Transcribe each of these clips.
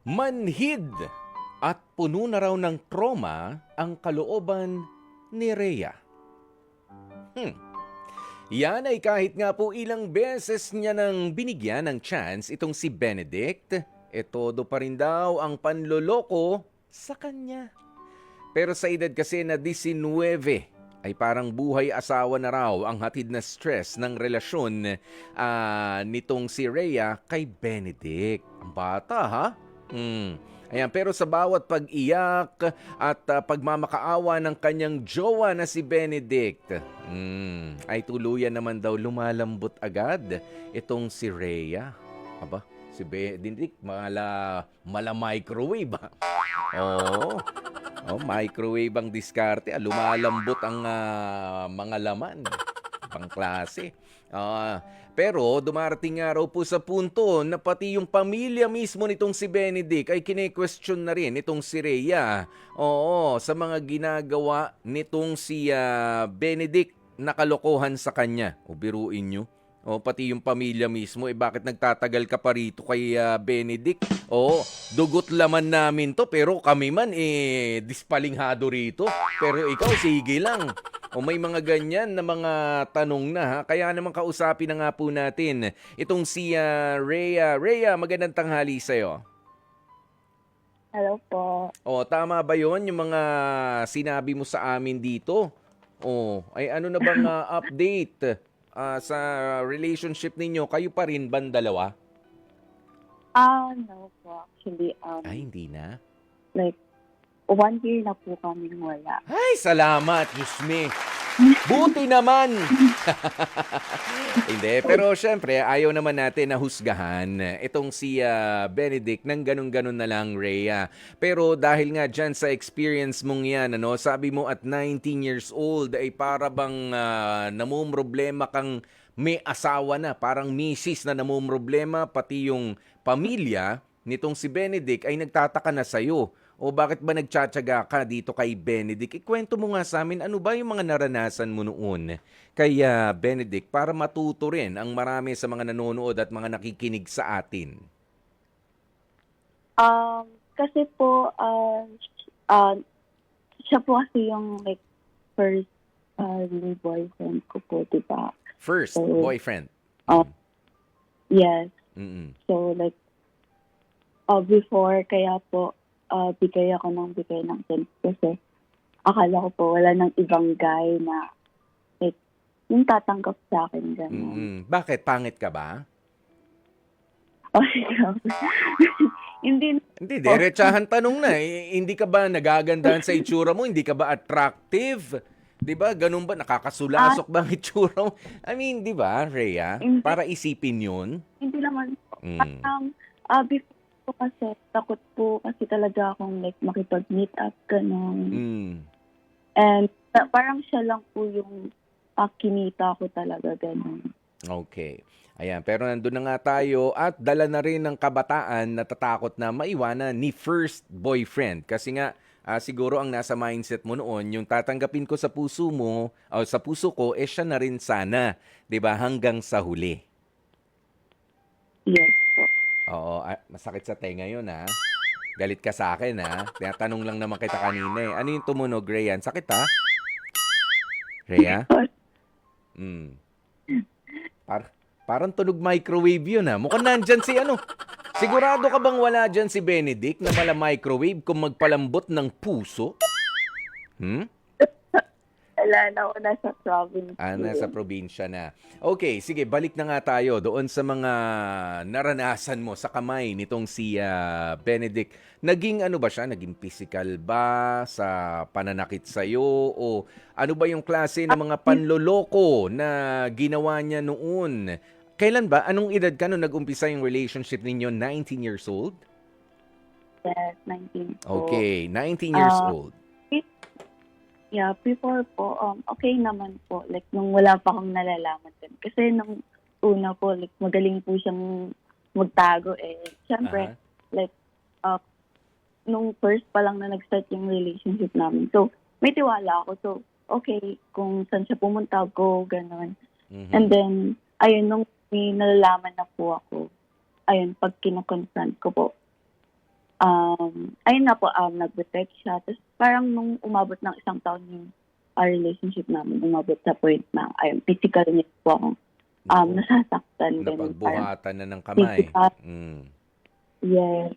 Manhid at puno na raw ng trauma ang kalooban ni Rhea. Hmm. Yan ay kahit nga po ilang beses niya nang binigyan ng chance itong si Benedict, todo pa rin daw ang panloloko sa kanya. Pero sa edad kasi na 19, ay parang buhay asawa na raw ang hatid na stress ng relasyon nitong si Rhea kay Benedict. Ang bata ha? Ayan, pero sa bawat pag-iyak at pagmamakaawa ng kanyang jowa na si Benedict, ay tuluyan naman daw lumalambot agad itong si Rhea. Aba, si Benedict, mala microwave ha? Oo. Oh, microwave ang diskarte. Lumalambot ang mga laman. Pangklase. Pero dumarating nga raw po sa punto na pati yung pamilya mismo nitong si Benedict ay kine-question na rin itong si Rhea. Oo, sa mga ginagawa nitong si Benedict na kalokohan sa kanya. O biruin nyo. O pati yung pamilya mismo, bakit nagtatagal ka pa rito kay Benedict? O, dugot laman namin to, pero kami man dispalinghado rito. Pero ikaw, sige lang. O may mga ganyan na mga tanong na ha. Kaya naman kausapin na nga po natin itong si Rhea. Rhea, magandang tanghali sa'yo. Hello po. O, tama ba yon yung mga sinabi mo sa amin dito? O, ay ano na bang update sa relationship ninyo? Kayo pa rin ba dalawa? No po. Actually, Ay, hindi na. like, 1 year na po kaming wala. Ay, salamat, Diyos me. Buti naman. Hindi, pero syempre, ayaw naman natin na husgahan itong si Benedict ng ganun-ganun na lang, Rhea. Pero dahil nga dyan sa experience mong yan, sabi mo at 19 years old, ay para bang namumroblema kang may asawa na, parang misis na namumroblema, pati yung pamilya nitong si Benedict ay nagtataka na sa'yo. O bakit ba nagtsatsaga ka dito kay Benedict? Ikwento mo nga sa amin, ano ba yung mga naranasan mo noon kay Benedict para matuto rin ang marami sa mga nanonood at mga nakikinig sa atin? Kasi po, siya po kasi yung like first real boyfriend ko po, di ba? First So, boyfriend. yes. Mm-mm. So like, before, kaya po, bigay ako ng chance kasi akala ko po wala nang ibang guy na like, yung tatanggap sa akin, gano'n. Bakit? Pangit ka ba? Hindi. Hindi, diretsahan tanong na. Hindi ka ba nagagandahan sa itsura mo? Hindi ka ba attractive? 'Di ba? Ganun ba? Nakakasulasok ba ang itsura mo? I mean, 'di ba, Rhea? Hindi. Para isipin 'yun. Hindi naman po. Mm. Before po kasi, takot po kasi talaga akong like makipag-meet up, gano'n. Mm. And parang siya lang po yung kinita ko talaga, gano'n. Okay. Ayan, pero nandun na nga tayo at dala na rin ng kabataan natatakot na maiwanan ni first boyfriend. Kasi nga, siguro ang nasa mindset mo noon, yung tatanggapin ko sa puso mo, o sa puso ko, siya na rin sana. 'Di ba? Hanggang sa huli. Yes po. Oo, masakit sa tenga yun ha. Galit ka sa akin ha. Tinatanong lang naman kita kanina eh. Ano yung tumunog, Rhea? Sakit ha? Rhea? Parang tunog microwave yun ha. Mukhang nandyan si ano. Sigurado ka bang wala dyan si Benedict na mala microwave kung magpalambot ng puso? Wala na ako, nasa province. Nasa probinsya na. Okay, sige, balik na nga tayo doon sa mga naranasan mo sa kamay nitong si Benedict. Naging ano ba siya? Naging physical ba sa pananakit sa'yo? O ano ba yung klase ng mga panloloko na ginawa niya noon? Kailan ba? Anong edad ka nung nag-umpisa yung relationship ninyo? 19 years old? Yes, 19 po. Okay, 19 years old. Yeah, before po, okay naman po. Like, nung wala pa akong nalalaman din. Kasi nung una po, like, magaling po siyang magtago eh. Siyempre, like, nung first pa lang na nag-start yung relationship namin. So, may tiwala ako. So, okay, kung saan siya pumunta, go, gano'n. And then, ayun, nung may nalalaman na po ako, ayun, pag kinakonfront ko po, ayun nga po, nag-protect siya. Tapos parang nung umabot ng isang taon yung relationship namin, umabot sa point na, ayun, physical niya po akong Oo. nasasaktan. Ganun, parang Napagbuhatan na ng kamay. physical. Mm. Yes,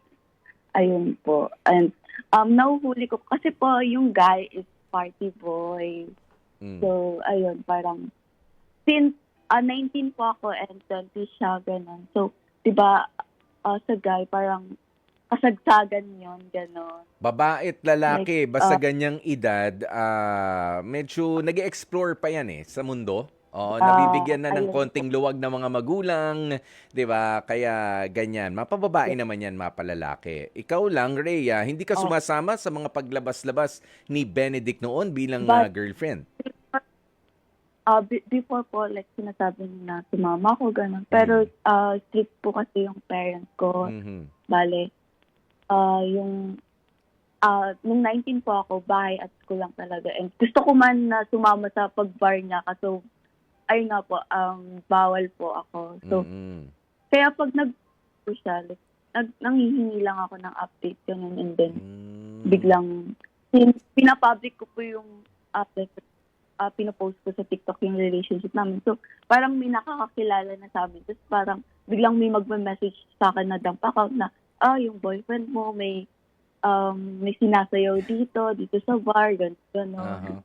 ayun po. And nahuhuli ko, kasi po yung guy is party boy. Mm. So, ayun, parang, since 19 po ako and 20 siya, ganun. So, di ba, sa guy, parang kasagsagan yon gano'n. Babae at Like, lalaki, basta ganyang edad, medyo nag-explore pa yan sa mundo. Oo, nabibigyan na ng ayun po. konting luwag ng mga magulang, 'di ba? Kaya ganyan. Mapababae naman yan, mapalalaki. Ikaw lang, Rhea, hindi ka Oh, sumasama sa mga paglabas-labas ni Benedict noon bilang but, girlfriend. before po, like, sinasabi niya na sumama ko, gano'n. Pero, Mm. strict po kasi yung parents ko. Mhm. Bale, yung nung 19 po ako, bahay at school lang talaga. And gusto ko man na sumama sa pag-bar niya, kaso, ayun nga po, bawal po ako. So, Mm. kaya pag po siya, like, nanghihingi lang ako ng update, ganun. And then, Mm. biglang, pinapublic ko po yung update, pinopost ko sa TikTok yung relationship namin. So, parang may nakakakilala na sa amin. Tapos parang, biglang may magme-message sa akin na dump account na, yung boyfriend mo, may sinasayaw dito sa bar, gano'n. Aha.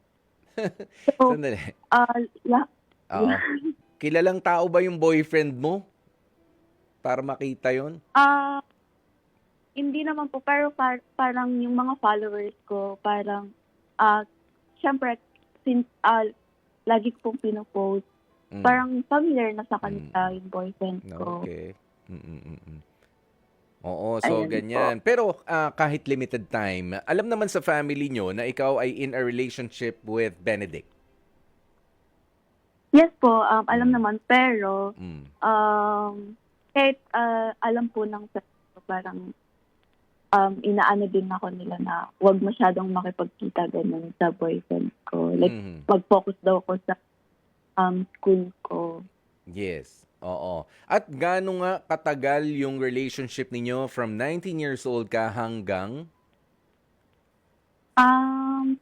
So, Sandali. la- Oo. Kilalang tao ba yung boyfriend mo? Para makita yon? ah, hindi naman po, pero parang yung mga followers ko, parang, syempre, since lagi ko pong pinopost, Mm. parang familiar na sa kanila yung boyfriend ko. Okay. Mm. Oo, so Ayun po. ganyan. Pero kahit limited time, alam naman sa family nyo na ikaw ay in a relationship with Benedict. Yes po, alam Mm. naman, pero, Mm. kahit alam po ng parang, inaano din ako nila na wag masyadong makipagkita ganun sa boyfriend ko. Like, Mhm. mag-focus daw ako sa school ko. Yes. Oo. At gaano nga katagal yung relationship ninyo from 19 years old ka hanggang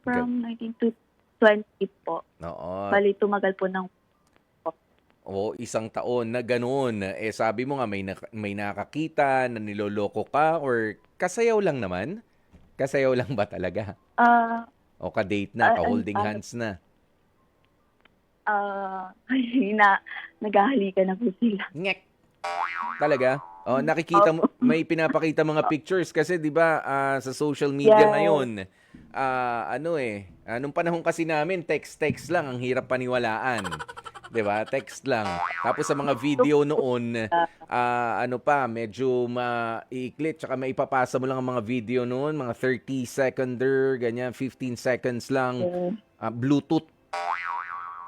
From 19 to 20 po. Oo. Bali, tumagal po ng O isang taon na gano'n. Sabi mo nga may nakakita na niloloko ka or kasayaw lang naman? Kasayaw lang ba talaga? ah O ka-date na, ah, ka-holding ano, hands na? naghahalikan na po sila. Ngek! Talaga? Oh, nakikita mo, may pinapakita mga pictures kasi 'di ba sa social media Yes. ngayon, nung panahon kasi namin text lang, ang hirap paniwalaan. 'Di ba? Text lang. Tapos sa mga video noon, medyo maiiklit tsaka maipapasa mo lang ang mga video noon, mga 30 seconder, ganyan, 15 seconds lang, Bluetooth.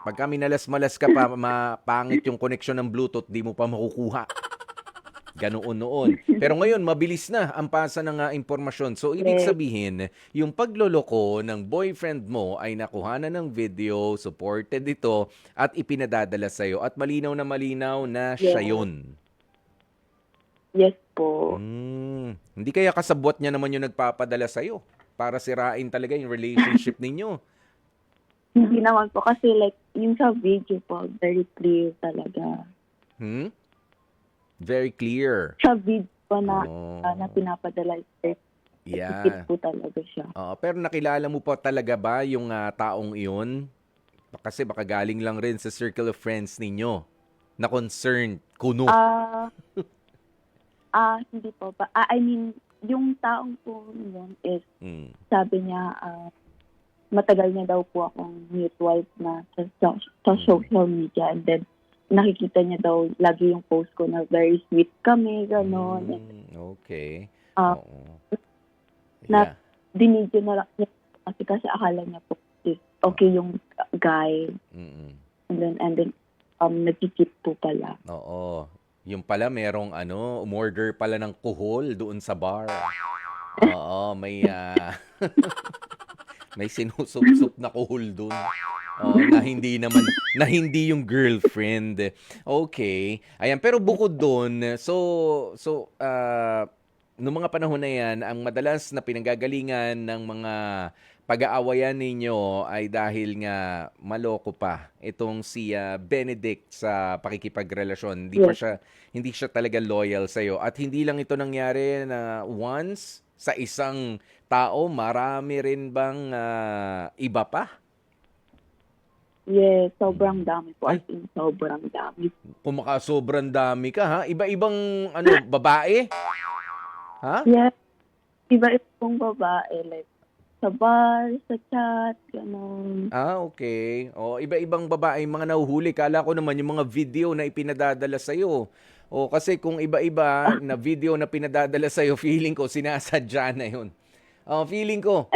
Pagka minalas-malas ka pa, mapangit yung connection ng Bluetooth, di mo pa makukuha. Ganoon noon. Pero ngayon, mabilis na ang pasa ng impormasyon. So, ibig Yes. sabihin, yung pagloloko ng boyfriend mo ay nakuhanan ng video, supported ito, at ipinadadala sa'yo. At malinaw na siya Yes. yun. Yes po. Hindi kaya kasabwat niya naman yung nagpapadala sa'yo para sirain talaga yung relationship ninyo. Hindi naman po kasi, like, yung sa video po, very clear talaga. Very clear. Sa video po na Oh. na pinapadala, Yeah. ikit po talaga siya. Pero nakilala mo pa talaga ba yung taong iyon? Kasi baka galing lang rin sa circle of friends ninyo na concerned, kuno. Hindi po. I mean, yung taong po yun is, sabi niya, matagal niya daw po akong mutual na sa social media. And then, nakikita niya daw lagi yung post ko na very sweet kami, gano'n. Okay. Ah, Oo. na- Yeah. Dinidyo na lang niya kasi akala niya po is okay yung guy. Mm-mm. And then nagkikip po pala. Oo. Yung pala merong umorder pala ng kuhol doon sa bar. Oo, may may sinusup-sup na kuhol doon. Oh, na hindi yung girlfriend. Okay. Ayan, pero bukod doon, so nung mga panahon na yan, ang madalas na pinanggagalingan ng mga pag-aawayan ninyo ay dahil nga maloko pa itong si Benedict sa pakikipagrelasyon. Yes. Hindi siya talaga loyal sa at hindi lang ito nangyari na once sa isang tao, marami rin bang iba pa? Yes, sobrang dami po. Ay, As in, sobrang dami. sobrang dami ka ha. Iba-ibang babae? Ha? Yes, iba-iba pong babae. Like, sa bar, sa chat, gano'n. Okay. O, iba-ibang babae yung mga nahuhuli. Kala ko naman yung mga video na ipinadadala sa'yo. O, kasi kung iba-iba na video na pinadadala sa'yo, feeling ko sinasadya na yun. Feeling ko,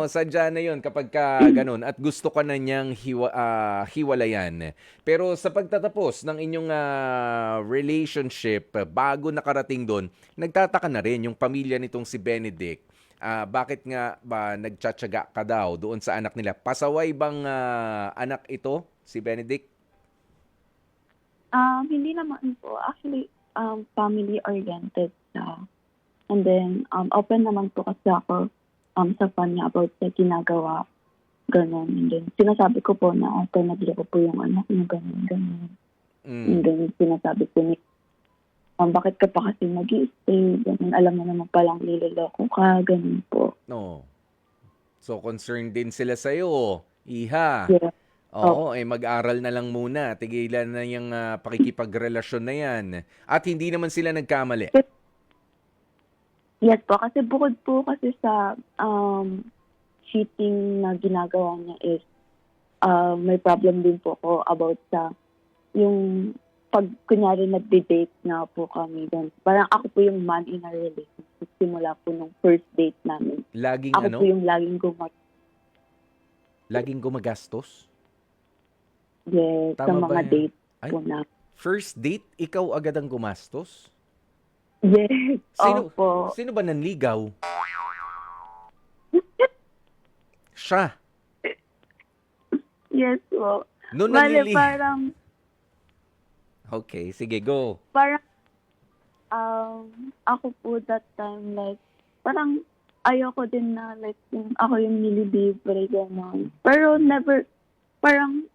sadya na yun kapag ka ganun. At gusto ka na niyang hiwalayan. Pero sa pagtatapos ng inyong relationship, bago nakarating doon, nagtataka na rin yung pamilya nitong si Benedict. Bakit nga ba nagtsatsaga ka daw doon sa anak nila? Pasaway bang anak ito, si Benedict? Hindi naman po. Actually, family-oriented siya. And then, open naman po kasi ako sa kanya about sa ginagawa. Ganon. And then, sinasabi ko po na niloko po yung anak na ganon. And then, sinasabi ko niya, bakit ka pa kasi mag-i-stay? Ganon. Alam mo naman palang niloloko ka. Ganon po. No. So, concerned din sila sa'yo, Iha. Yeah. Oo, mag-aral na lang muna. Tigilan na yung pakikipagrelasyon na yan. At hindi naman sila nagkamali. Yes po, kasi bukod po kasi sa cheating na ginagawa niya is may problem din po ako about sa yung pag kunyari nagde-date na po kami doon. Parang ako po yung man in a relationship simula po nung first date namin. Laging Ako po yung laging gumagastos? Yes, sa Tama ba mga yan? date Ay, po na. first date, ikaw agad ang gumastos? Yes, Sino, opo. sino ba nanligaw? Siya. Yes po. Noon Bale, nanlili... Okay, sige, go. parang ako po that time, like, parang ayoko din na, like, yung ako yung nililibre, gano'n. Pero never, parang,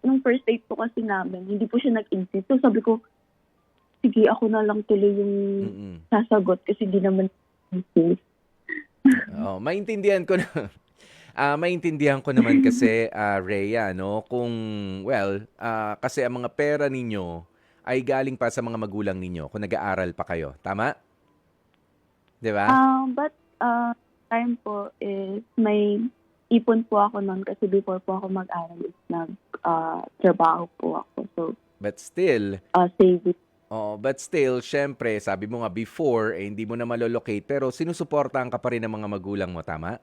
nung first date po kasi namin, hindi po siya nag-insist. So sabi ko, sige, ako na lang tuloy yung sasagot kasi hindi naman insist. Maintindihan ko na. Maintindihan ko naman kasi, Rhea, no? Kung, kasi ang mga pera ninyo ay galing pa sa mga magulang ninyo kung nag-aaral pa kayo. Tama? Di ba? But time po is may ipon po ako noon kasi before po ako mag-aral is trabaho po ako. So, But still, saving. but still, syempre, sabi mo nga before, hindi mo na malolocate, pero sinusuportahan ka pa rin ng mga magulang mo, tama?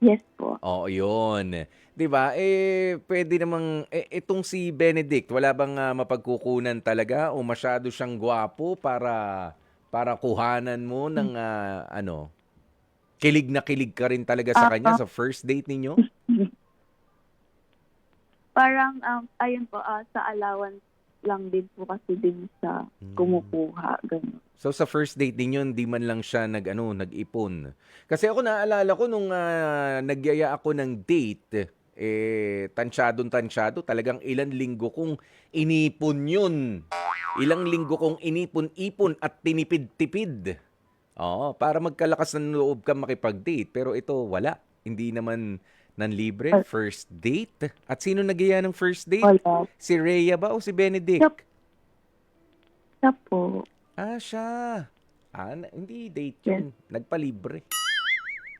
Yes po. Oo, yun. 'Di ba? Pwede namang itong si Benedict, wala bang mapagkukunan talaga o masyado siyang gwapo para kuhanan mo ng kilig na kilig ka rin talaga sa kanya sa first date ninyo? Parang, ayun po, sa allowance lang din po kasi din sa kumukuha. Ganun. So sa first date ninyo, hindi man lang siya nag-ipon. Kasi ako naalala ko nung nagyaya ako ng date, tansyado, talagang ilang linggo kong inipon yun. Ilang linggo kong inipon-ipon at tinipid-tipid. Oo, para magkalakas ng loob ka makipag-date. Pero ito, wala. Hindi naman nanlibre. First date. At sino nagyaya ng first date? Wala. Si Rhea ba o si Benedict? Siya po. Siya. Hindi date yun. Nagpalibre.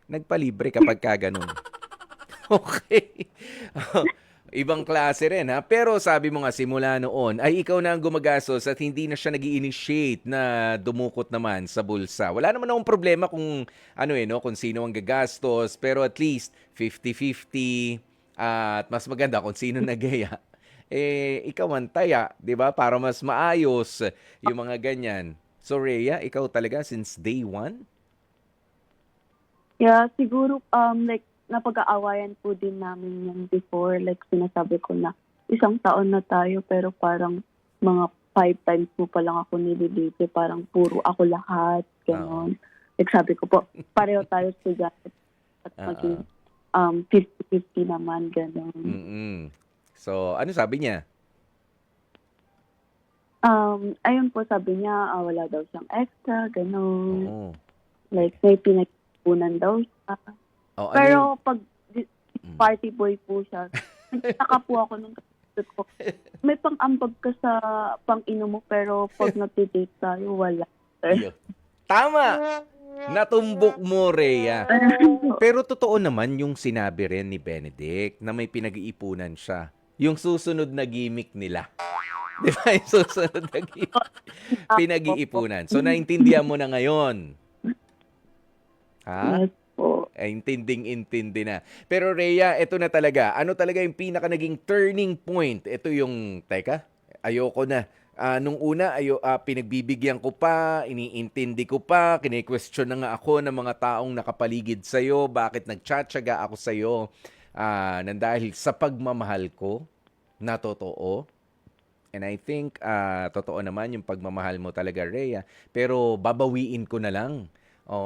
Nagpalibre kapag ka ganun. Okay. Ibang klase rin ha. Pero sabi mo nga simula noon ay ikaw na ang gumagastos at hindi na siya nag-i-initiate na dumukot naman sa bulsa. Wala naman akong problema kung kung sino ang gagastos, pero at least 50-50 at mas maganda kung sino nagaya. Ikaw ang taya, 'di ba? Para mas maayos yung mga ganyan. So Rhea, ikaw talaga since day one? Yeah, siguro like napag-aawayan po din namin yan before. Like, sinasabi ko na 1 taon na tayo pero parang mga 5 times mo pa lang ako nililibre. Parang puro ako lahat. gano'n. Like sabi ko po, pareho tayo estudyante at maging 50-50 naman, gano'n. Mm-mm. So, ano sabi niya? Ayun po, sabi niya, wala daw siyang extra, gano'n. Oo. Like, may pinagpunan daw siya. Oh, ano Pero yung... pag party boy po siya, nagtaka po ako nung kapatid ko. May pang-ambag ka sa pang-inom mo, pero pag nag-date tayo, wala. Iyo. Tama! Natumbok mo, Rhea. Pero totoo naman yung sinabi rin ni Benedict na may pinag-iipunan siya. Yung susunod na gimmick nila. Di ba? Yung susunod na gimmick. Pinag-iipunan. So, naintindihan mo na ngayon. Ha? Yes po. Intinding-intindi na. Pero Rhea, ito na talaga. Ano talaga yung pinaka naging turning point? Ito yung, teka, ayoko na. Nung una, pinagbibigyan ko pa, iniintindi ko pa, kine-question na nga ako ng mga taong nakapaligid sa'yo, bakit nagtsatsaga ako sa'yo, nang dahil sa pagmamahal ko na totoo. And I think, totoo naman yung pagmamahal mo talaga, Rhea. Pero babawiin ko na lang.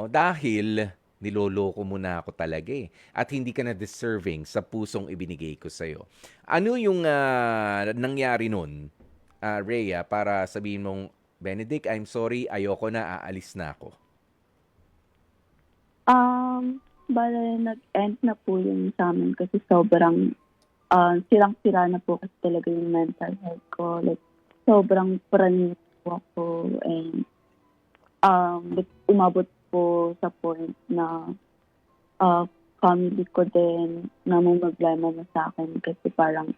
Dahil niloloko mo na ako talaga eh. At hindi ka na deserving sa pusong ibinigay ko sa'yo. Ano yung nangyari nun, Rhea, para sabihin mong, Benedict, I'm sorry, ayoko na, aalis na ako? Bale, nag-end na po yun sa amin kasi sobrang sirang-sira na po kasi talaga yung mental health ko. Like, sobrang praning po ako and like, umabot po sa point na family ko din namumblema na sa akin kasi parang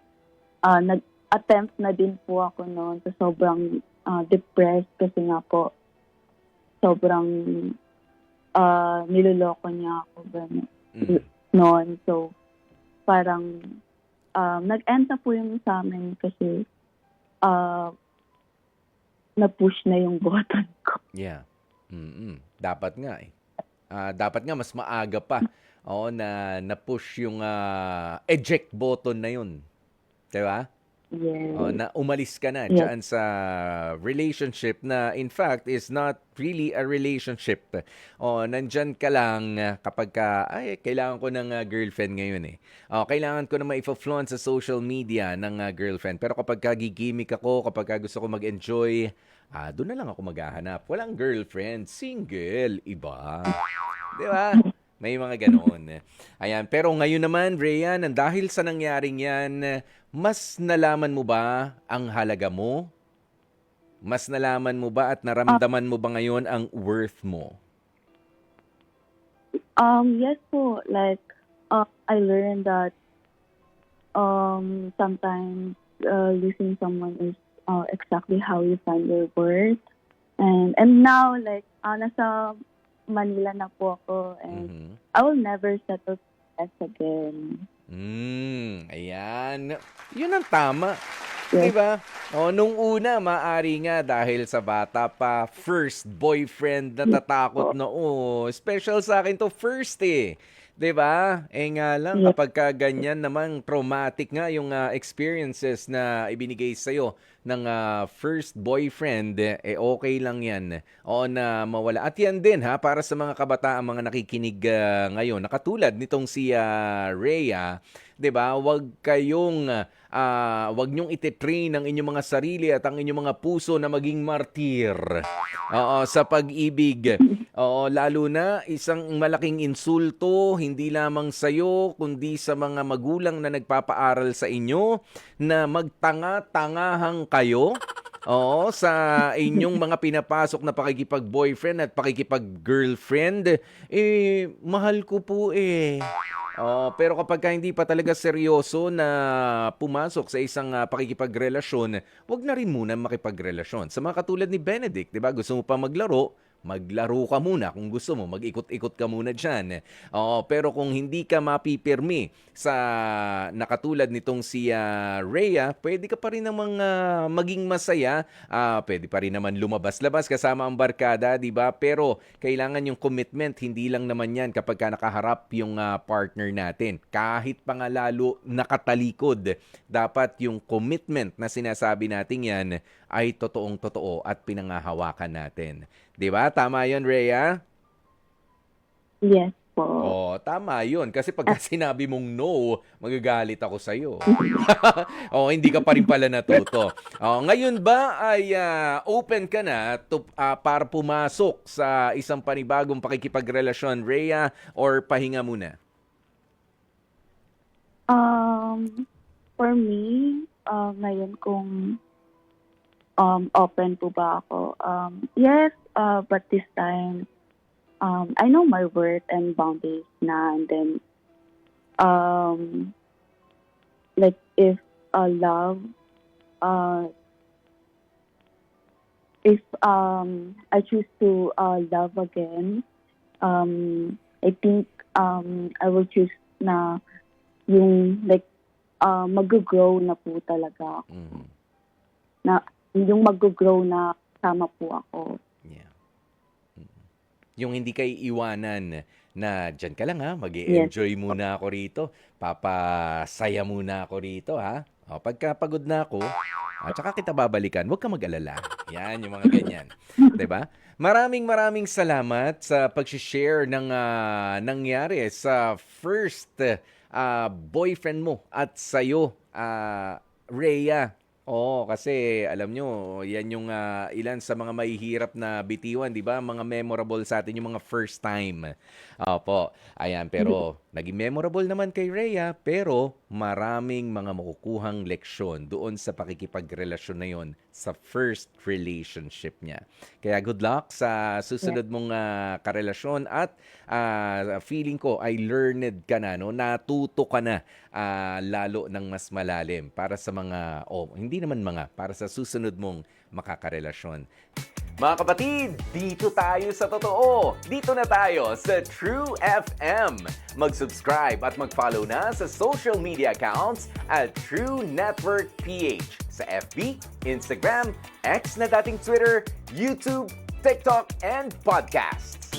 nag-attempt na din po ako noon so sobrang depressed kasi nga po sobrang niloloko niya ako noon. So, parang nag-end na po yung sa amin kasi na-push na yung button ko. Yeah. Dapat nga eh. Dapat nga mas maaga pa. Na na-push yung eject button na yun. Diba? Yes. Na umalis ka na Yes. dyan sa relationship na in fact is not really a relationship. Nandyan ka lang kapag kailangan ko ng girlfriend ngayon eh. Kailangan ko na ma-flaunt sa social media ng girlfriend. Pero kapag gigimik ako, kapag gusto ko mag-enjoy, doon na lang ako maghahanap. Walang girlfriend, single, iba. Di ba? May mga ganoon. Ayan. Pero ngayon naman, Rhea, dahil sa nangyaring yan, mas nalaman mo ba ang halaga mo? Mas nalaman mo ba at naramdaman mo ba ngayon ang worth mo? Yes po. Like, I learned that sometimes losing someone is exactly how you find your worth. And now, like, nasa Manila na po ako and I will never settle for less again. Ayan. Yun ang tama. Yes. Diba? Nung una, maari nga dahil sa bata pa, first boyfriend, natatakot na, special sa akin to first eh. 'Di ba? Nga lang kapag ganyan naman traumatic nga yung experiences na ibinigay sa iyo ng first boyfriend, okay lang 'yan. Na mawala. At 'yan din para sa mga kabataan mga nakikinig ngayon, na katulad nitong si Rhea, 'di ba? Huwag niyong ititrain ang inyong mga sarili at ang inyong mga puso na maging martir. Sa pag-ibig. Lalo na isang malaking insulto, hindi lamang sa iyo, kundi sa mga magulang na nagpapaaral sa inyo na magtanga-tangahang kayo sa inyong mga pinapasok na pakikipag-boyfriend at pakikipag-girlfriend. Mahal ko po eh. Pero kapag hindi pa talaga seryoso na pumasok sa isang pakikipagrelasyon, wag na rin muna makipagrelasyon. Sa mga katulad ni Benedict, 'di ba? Gusto mo pa maglaro ka muna. Kung gusto mo, mag-ikot-ikot ka muna dyan. Pero kung hindi ka mapipirmi sa nakatulad nitong si Rhea, pwede ka pa rin namang maging masaya. Pwede pa rin naman lumabas-labas kasama ang barkada, di ba? Pero kailangan yung commitment. Hindi lang naman yan kapag ka nakaharap yung partner natin. Kahit pa nga lalo nakatalikod, dapat yung commitment na sinasabi natin yan ay totoong-totoo at pinangahawakan natin. 'Di ba? Tama 'yon, Rhea? Yes po. Oh, tama 'yun kasi pagka sinabi mong no, magagalit ako sa iyo. Oh, hindi ka pa rin pala natuto. Oh, ngayon ba ay open ka na para pumasok sa isang panibagong pakikipagrelasyon, Rhea, or pahinga muna? For me, ngayon kung open po ba ako? Yes, but this time, I know my worth and boundaries na, and then, like, if love, if I choose to love again, I think I will choose na yung, like, mag-grow na po talaga ako. Mhm. Na, yung mag-grow na kasama po ako. Yeah. Yung hindi kayo iwanan na diyan ka lang ha, mag-e-enjoy muna ako rito. Papasaya muna ako rito ha. O, pagka pagod na ako, at saka kita babalikan, huwag ka mag-alala. Yan, yung mga ganyan. 'Di ba? Maraming salamat sa pag-share ng nangyari sa first boyfriend mo at sa'yo, Rhea. Oo, kasi alam nyo, yan yung ilan sa mga mahihirap na bitiwan, di ba? Mga memorable sa atin, yung mga first time. Opo, ayan. Pero naging memorable naman kay Rhea, pero maraming mga makukuhang leksyon doon sa pakikipagrelasyon na yon sa first relationship niya. Kaya good luck sa susunod mong karelasyon at feeling ko ay learned ka na, no? Natuto ka na lalo ng mas malalim para sa mga, hindi naman para sa susunod mong makakarelasyon. Mga kapatid, dito tayo sa totoo. Dito na tayo sa True FM. Mag-subscribe at mag-follow na sa social media accounts at True Network PH sa FB, Instagram, X na dating Twitter, YouTube, TikTok, and podcasts.